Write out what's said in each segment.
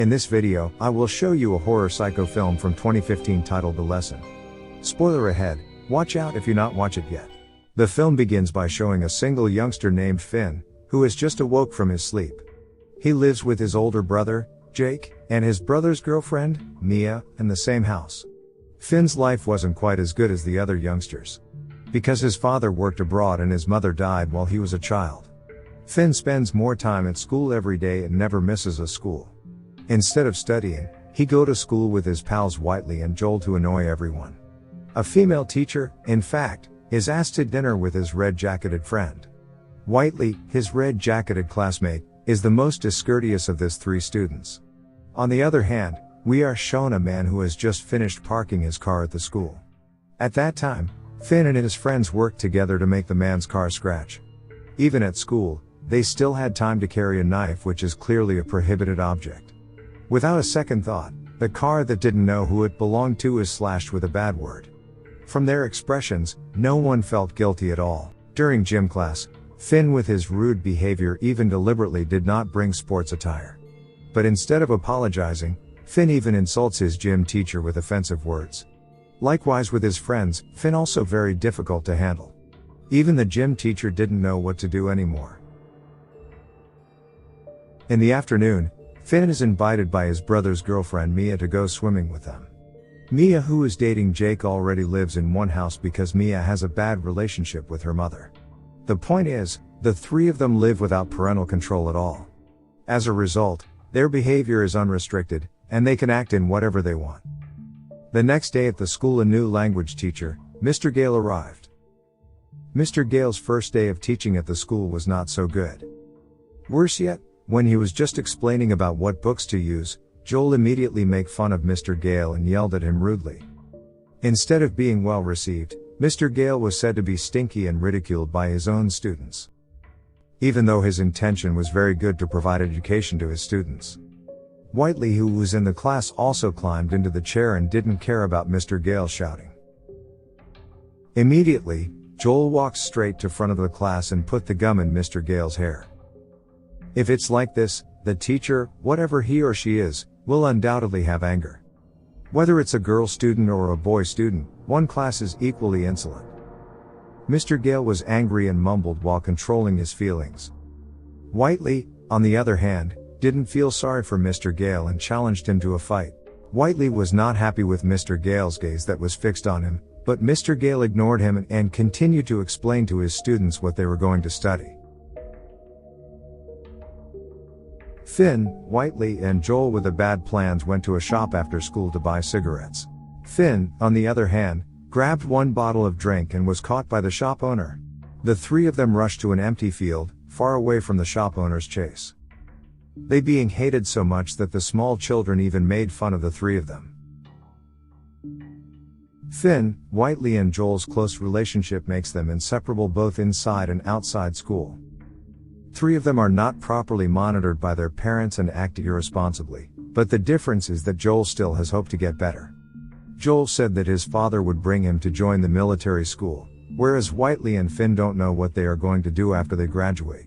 In this video, I will show you a horror psycho film from 2015 titled The Lesson. Spoiler ahead, watch out if you not watch it yet. The film begins by showing a single youngster named Finn, who has just awoke from his sleep. He lives with his older brother, Jake, and his brother's girlfriend, Mia, in the same house. Finn's life wasn't quite as good as the other youngsters. Because his father worked abroad and his mother died while he was a child. Finn spends more time at school every day and never misses a school. Instead of studying, he go to school with his pals Whiteley and Joel to annoy everyone. A female teacher, in fact, is asked to dinner with his red-jacketed friend. Whiteley, his red-jacketed classmate, is the most discourteous of these three students. On the other hand, we are shown a man who has just finished parking his car at the school. At that time, Finn and his friends worked together to make the man's car scratch. Even at school, they still had time to carry a knife, which is clearly a prohibited object. Without a second thought, the car that didn't know who it belonged to is slashed with a bad word. From their expressions, no one felt guilty at all. During gym class, Finn with his rude behavior even deliberately did not bring sports attire. But instead of apologizing, Finn even insults his gym teacher with offensive words. Likewise with his friends, Finn also very difficult to handle. Even the gym teacher didn't know what to do anymore. In the afternoon, Finn is invited by his brother's girlfriend Mia to go swimming with them. Mia, who is dating Jake, already lives in one house because Mia has a bad relationship with her mother. The point is, the three of them live without parental control at all. As a result, their behavior is unrestricted, and they can act in whatever they want. The next day at the school, a new language teacher, Mr. Gale, arrived. Mr. Gale's first day of teaching at the school was not so good. Worse yet, when he was just explaining about what books to use, Joel immediately made fun of Mr. Gale and yelled at him rudely. Instead of being well received, Mr. Gale was said to be stinky and ridiculed by his own students. Even though his intention was very good to provide education to his students. Whiteley, who was in the class, also climbed into the chair and didn't care about Mr. Gale shouting. Immediately, Joel walks straight to front of the class and put the gum in Mr. Gale's hair. If it's like this, the teacher, whatever he or she is, will undoubtedly have anger. Whether it's a girl student or a boy student, one class is equally insolent. Mr. Gale was angry and mumbled while controlling his feelings. Whiteley, on the other hand, didn't feel sorry for Mr. Gale and challenged him to a fight. Whiteley was not happy with Mr. Gale's gaze that was fixed on him, but Mr. Gale ignored him and continued to explain to his students what they were going to study. Finn, Whiteley, and Joel with the bad plans went to a shop after school to buy cigarettes. Finn, on the other hand, grabbed one bottle of drink and was caught by the shop owner. The three of them rushed to an empty field, far away from the shop owner's chase. They being hated so much that the small children even made fun of the three of them. Finn, Whiteley, and Joel's close relationship makes them inseparable both inside and outside school. Three of them are not properly monitored by their parents and act irresponsibly, but the difference is that Joel still has hope to get better. Joel said that his father would bring him to join the military school, whereas Whiteley and Finn don't know what they are going to do after they graduate.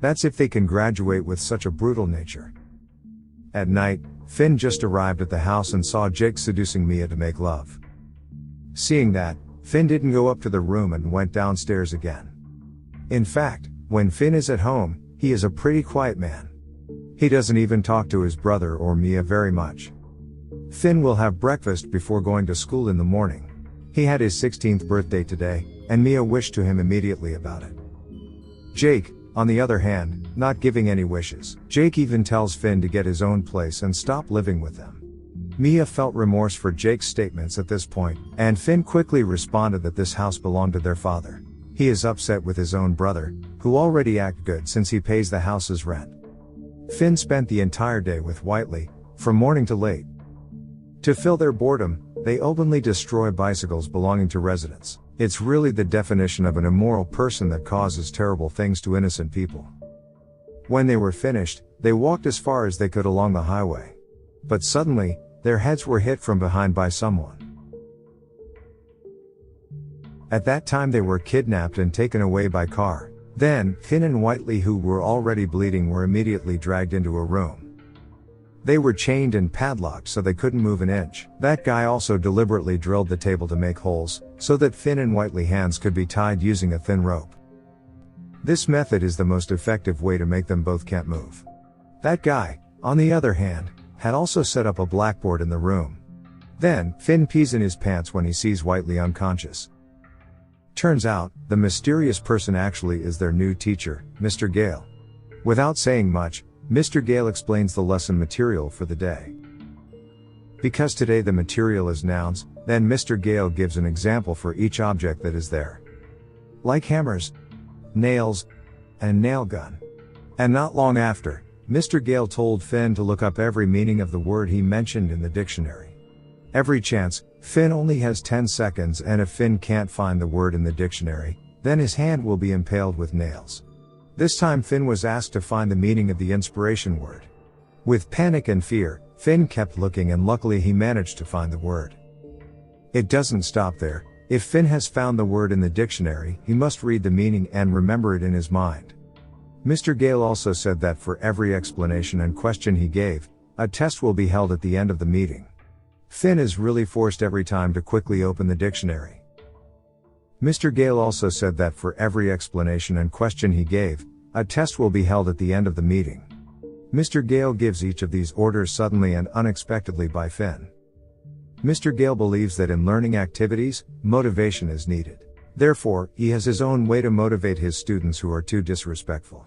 That's if they can graduate with such a brutal nature. At night, Finn just arrived at the house and saw Jake seducing Mia to make love. Seeing that, Finn didn't go up to the room and went downstairs again. In fact, when Finn is at home, he is a pretty quiet man. He doesn't even talk to his brother or Mia very much. Finn will have breakfast before going to school in the morning. He had his 16th birthday today, and Mia wished to him immediately about it. Jake, on the other hand, not giving any wishes. Jake even tells Finn to get his own place and stop living with them. Mia felt remorse for Jake's statements at this point, and Finn quickly responded that this house belonged to their father. He is upset with his own brother, who already act good since he pays the house's rent. Finn spent the entire day with Whiteley, from morning to late. To fill their boredom, they openly destroy bicycles belonging to residents. It's really the definition of an immoral person that causes terrible things to innocent people. When they were finished, they walked as far as they could along the highway. But suddenly, their heads were hit from behind by someone. At that time they were kidnapped and taken away by car. Then, Finn and Whiteley, who were already bleeding, were immediately dragged into a room. They were chained and padlocked so they couldn't move an inch. That guy also deliberately drilled the table to make holes, so that Finn and Whiteley's hands could be tied using a thin rope. This method is the most effective way to make them both can't move. That guy, on the other hand, had also set up a blackboard in the room. Then, Finn pees in his pants when he sees Whiteley unconscious. Turns out, the mysterious person actually is their new teacher, Mr. Gale. Without saying much, Mr. Gale explains the lesson material for the day. Because today the material is nouns, then Mr. Gale gives an example for each object that is there. Like hammers, nails, and nail gun. And not long after, Mr. Gale told Finn to look up every meaning of the word he mentioned in the dictionary. Every chance, Finn only has 10 seconds, and if Finn can't find the word in the dictionary, then his hand will be impaled with nails. This time Finn was asked to find the meaning of the inspiration word. With panic and fear, Finn kept looking and luckily he managed to find the word. It doesn't stop there. If Finn has found the word in the dictionary, he must read the meaning and remember it in his mind. Mr. Gale also said that for every explanation and question he gave, a test will be held at the end of the meeting. Finn is really forced every time to quickly open the dictionary. Mr. Gale also said that for every explanation and question he gave, a test will be held at the end of the meeting. Mr. Gale gives each of these orders suddenly and unexpectedly by Finn. Mr. Gale believes that in learning activities, motivation is needed. Therefore, he has his own way to motivate his students who are too disrespectful.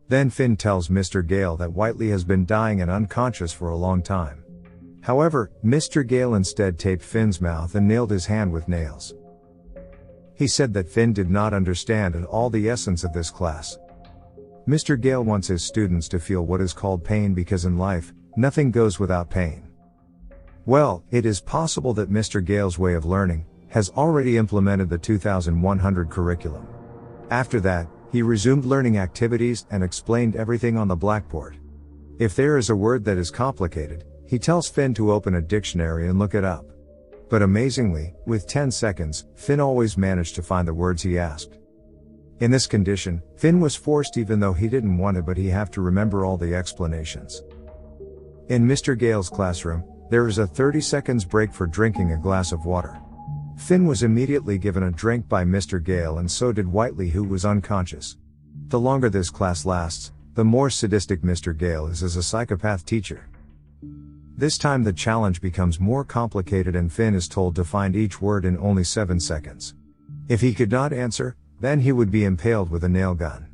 Then Finn tells Mr. Gale that Whiteley has been dying and unconscious for a long time. However, Mr. Gale instead taped Finn's mouth and nailed his hand with nails. He said that Finn did not understand at all the essence of this class. Mr. Gale wants his students to feel what is called pain because in life, nothing goes without pain. Well, it is possible that Mr. Gale's way of learning has already implemented the 2100 curriculum. After that, he resumed learning activities and explained everything on the blackboard. If there is a word that is complicated, he tells Finn to open a dictionary and look it up. But amazingly, with 10 seconds, Finn always managed to find the words he asked. In this condition, Finn was forced even though he didn't want it, but he have to remember all the explanations. In Mr. Gale's classroom, there is a 30 seconds break for drinking a glass of water. Finn was immediately given a drink by Mr. Gale and so did Whiteley, who was unconscious. The longer this class lasts, the more sadistic Mr. Gale is as a psychopath teacher. This time the challenge becomes more complicated and Finn is told to find each word in only 7 seconds. If he could not answer, then he would be impaled with a nail gun.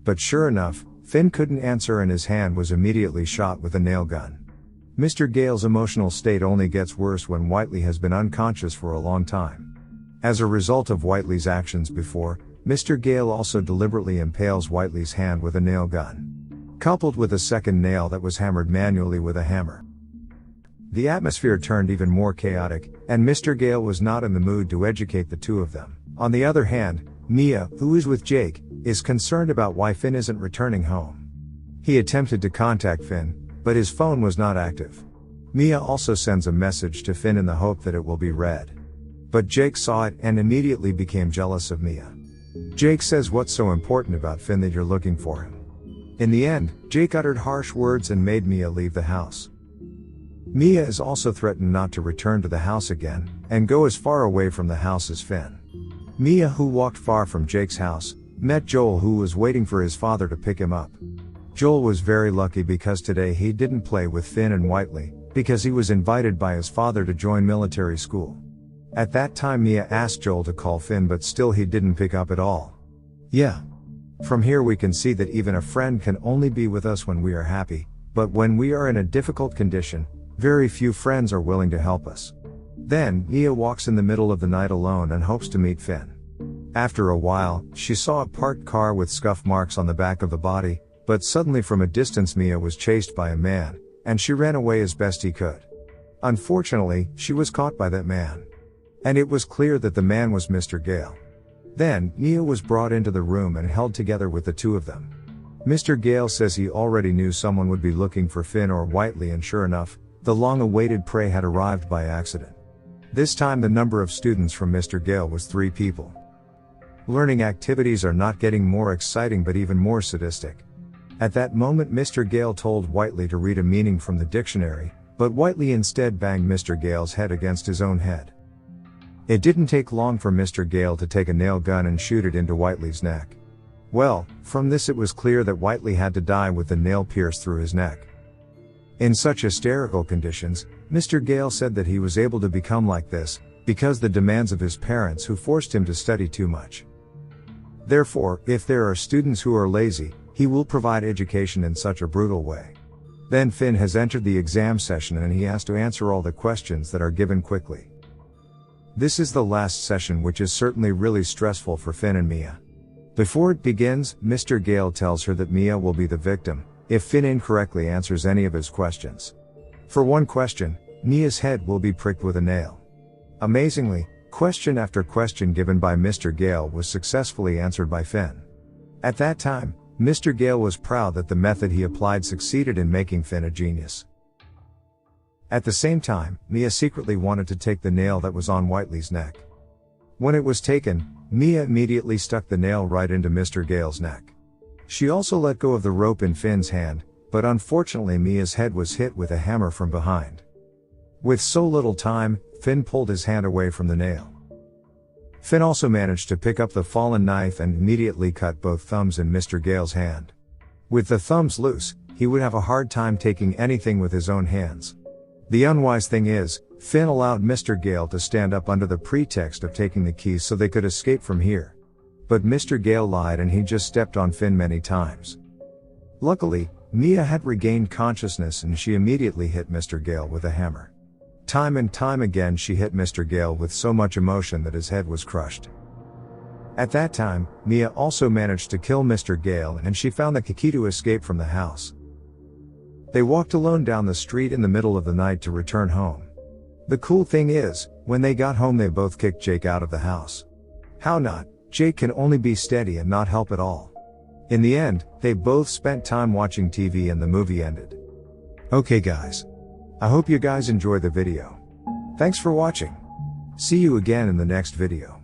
But sure enough, Finn couldn't answer and his hand was immediately shot with a nail gun. Mr. Gale's emotional state only gets worse when Whiteley has been unconscious for a long time. As a result of Whiteley's actions before, Mr. Gale also deliberately impales Whiteley's hand with a nail gun, coupled with a second nail that was hammered manually with a hammer. The atmosphere turned even more chaotic, and Mr. Gale was not in the mood to educate the two of them. On the other hand, Mia, who is with Jake, is concerned about why Finn isn't returning home. He attempted to contact Finn, but his phone was not active. Mia also sends a message to Finn in the hope that it will be read. But Jake saw it and immediately became jealous of Mia. Jake says, "What's so important about Finn that you're looking for him?" In the end, Jake uttered harsh words and made Mia leave the house. Mia is also threatened not to return to the house again, and go as far away from the house as Finn. Mia, who walked far from Jake's house, met Joel, who was waiting for his father to pick him up. Joel was very lucky because today he didn't play with Finn and Whiteley, because he was invited by his father to join military school. At that time Mia asked Joel to call Finn, but still he didn't pick up at all. Yeah. From here we can see that even a friend can only be with us when we are happy, but when we are in a difficult condition, very few friends are willing to help us. Then, Mia walks in the middle of the night alone and hopes to meet Finn. After a while, she saw a parked car with scuff marks on the back of the body, but suddenly from a distance Mia was chased by a man, and she ran away as best he could. Unfortunately, she was caught by that man. And it was clear that the man was Mr. Gale. Then, Mia was brought into the room and held together with the two of them. Mr. Gale says he already knew someone would be looking for Finn or Whiteley, and sure enough, the long-awaited prey had arrived by accident. This time the number of students from Mr. Gale was 3 people. Learning activities are not getting more exciting but even more sadistic. At that moment Mr. Gale told Whiteley to read a meaning from the dictionary, but Whiteley instead banged Mr. Gale's head against his own head. It didn't take long for Mr. Gale to take a nail gun and shoot it into Whiteley's neck. Well, from this it was clear that Whiteley had to die with the nail pierced through his neck. In such hysterical conditions, Mr. Gale said that he was able to become like this because the demands of his parents who forced him to study too much. Therefore, if there are students who are lazy, he will provide education in such a brutal way. Then Finn has entered the exam session and he has to answer all the questions that are given quickly. This is the last session, which is certainly really stressful for Finn and Mia. Before it begins, Mr. Gale tells her that Mia will be the victim if Finn incorrectly answers any of his questions. For one question, Mia's head will be pricked with a nail. Amazingly, question after question given by Mr. Gale was successfully answered by Finn. At that time, Mr. Gale was proud that the method he applied succeeded in making Finn a genius. At the same time, Mia secretly wanted to take the nail that was on Whiteley's neck. When it was taken, Mia immediately stuck the nail right into Mr. Gale's neck. She also let go of the rope in Finn's hand, but unfortunately Mia's head was hit with a hammer from behind. With so little time, Finn pulled his hand away from the nail. Finn also managed to pick up the fallen knife and immediately cut both thumbs in Mr. Gale's hand. With the thumbs loose, he would have a hard time taking anything with his own hands. The unwise thing is, Finn allowed Mr. Gale to stand up under the pretext of taking the keys so they could escape from here. But Mr. Gale lied and he just stepped on Finn many times. Luckily, Mia had regained consciousness and she immediately hit Mr. Gale with a hammer. Time and time again she hit Mr. Gale with so much emotion that his head was crushed. At that time, Mia also managed to kill Mr. Gale and she found the key to escape from the house. They walked alone down the street in the middle of the night to return home. The cool thing is, when they got home they both kicked Jake out of the house. How not? Jake can only be steady and not help at all. In the end, they both spent time watching TV and the movie ended. Okay guys. I hope you guys enjoy the video. Thanks for watching. See you again in the next video.